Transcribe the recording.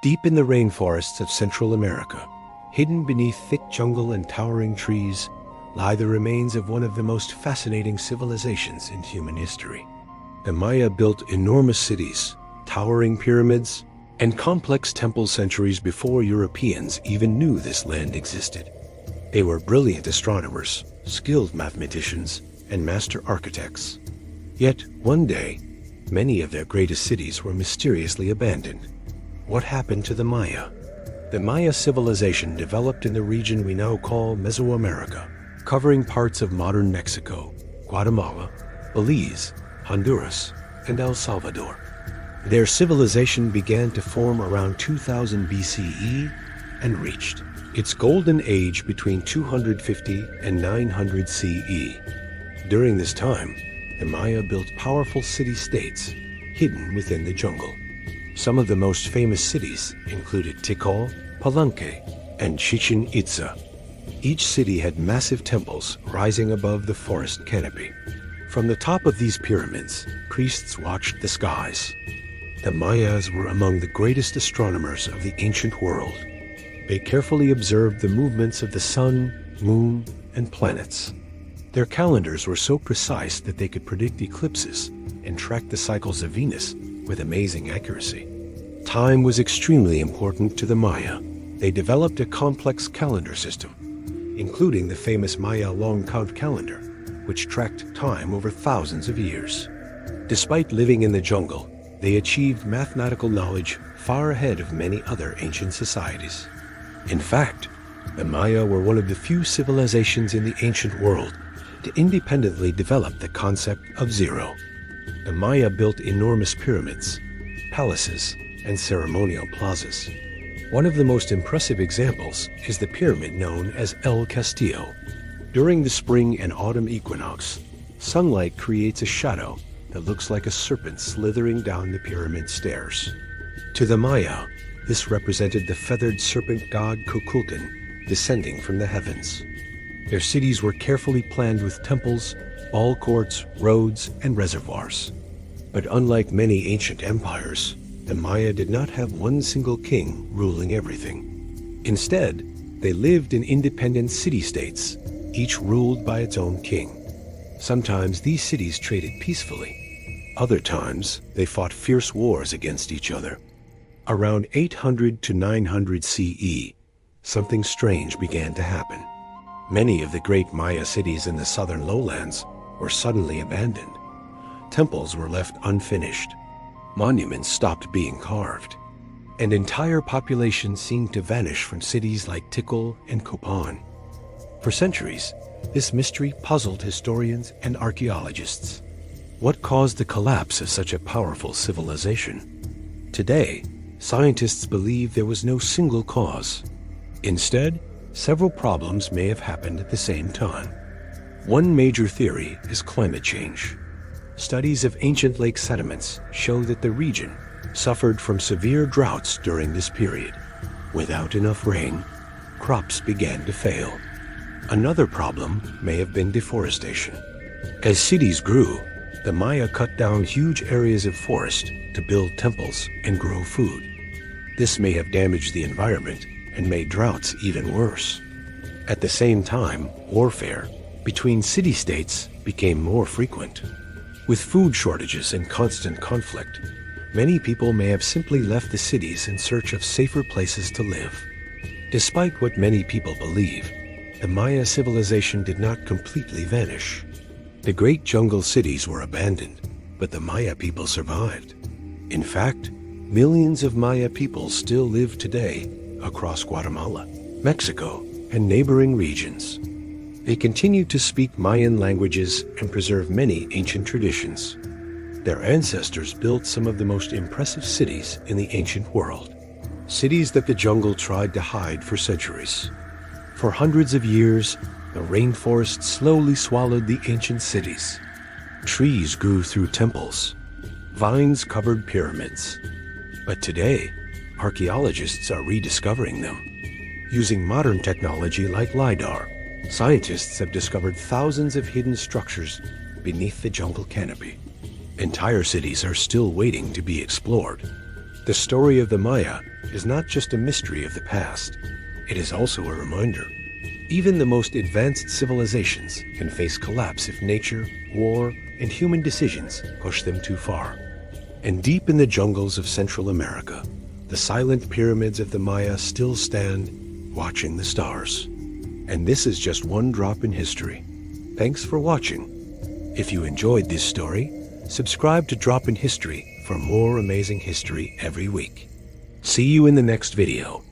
Deep in the rainforests of Central America, hidden beneath thick jungle and towering trees, lie the remains of one of the most fascinating civilizations in human history. The Maya built enormous cities, towering pyramids, and complex temples centuries before Europeans even knew this land existed. They were brilliant astronomers, skilled mathematicians, and master architects. Yet, one day, many of their greatest cities were mysteriously abandoned. What happened to the Maya? The Maya civilization developed in the region we now call Mesoamerica, covering parts of modern Mexico, Guatemala, Belize, Honduras, and El Salvador. Their civilization began to form around 2000 BCE and reached its golden age between 250 and 900 CE. During this time, the Maya built powerful city-states hidden within the jungle. Some of the most famous cities included Tikal, Palenque, and Chichén Itzá. Each city had massive temples rising above the forest canopy. From the top of these pyramids, priests watched the skies. The Mayas were among the greatest astronomers of the ancient world. They carefully observed the movements of the sun, moon, and planets. Their calendars were so precise that they could predict eclipses and track the cycles of Venus with amazing accuracy. Time was extremely important to the Maya. They developed a complex calendar system, including the famous Maya long count calendar, which tracked time over thousands of years. Despite living in the jungle, they achieved mathematical knowledge far ahead of many other ancient societies. In fact, the Maya were one of the few civilizations in the ancient world to independently develop the concept of zero. The Maya built enormous pyramids, palaces, and ceremonial plazas. One of the most impressive examples is the pyramid known as El Castillo. During the spring and autumn equinox, sunlight creates a shadow that looks like a serpent slithering down the pyramid stairs. To the Maya, this represented the feathered serpent god Kukulkan descending from the heavens. Their cities were carefully planned with temples, ball courts, roads, and reservoirs. But unlike many ancient empires, the Maya did not have one single king ruling everything. Instead, they lived in independent city-states, each ruled by its own king. Sometimes these cities traded peacefully. Other times, they fought fierce wars against each other. Around 800 to 900 CE, something strange began to happen. Many of the great Maya cities in the southern lowlands were suddenly abandoned. Temples were left unfinished. Monuments stopped being carved. And entire populations seemed to vanish from cities like Tikal and Copan. For centuries, this mystery puzzled historians and archaeologists. What caused the collapse of such a powerful civilization? Today, scientists believe there was no single cause. Instead, several problems may have happened at the same time. One major theory is climate change. Studies of ancient lake sediments show that the region suffered from severe droughts during this period. Without enough rain, crops began to fail. Another problem may have been deforestation. As cities grew, the Maya cut down huge areas of forest to build temples and grow food. This may have damaged the environment and made droughts even worse. At the same time, warfare between city-states became more frequent. With food shortages and constant conflict, many people may have simply left the cities in search of safer places to live. Despite what many people believe, the Maya civilization did not completely vanish. The great jungle cities were abandoned, but the Maya people survived. In fact, millions of Maya people still live today across Guatemala, Mexico, and neighboring regions. They continue to speak Mayan languages and preserve many ancient traditions. Their ancestors built some of the most impressive cities in the ancient world, cities that the jungle tried to hide for centuries. For hundreds of years, the rainforest slowly swallowed the ancient cities. Trees grew through temples. Vines covered pyramids. But today, archaeologists are rediscovering them. Using modern technology like LiDAR, scientists have discovered thousands of hidden structures beneath the jungle canopy. Entire cities are still waiting to be explored. The story of the Maya is not just a mystery of the past, it is also a reminder. Even the most advanced civilizations can face collapse if nature, war, and human decisions push them too far. And deep in the jungles of Central America, the silent pyramids of the Maya still stand, watching the stars. And this is just one drop in history. Thanks for watching. If you enjoyed this story, subscribe to Drop in History for more amazing history every week. See you in the next video.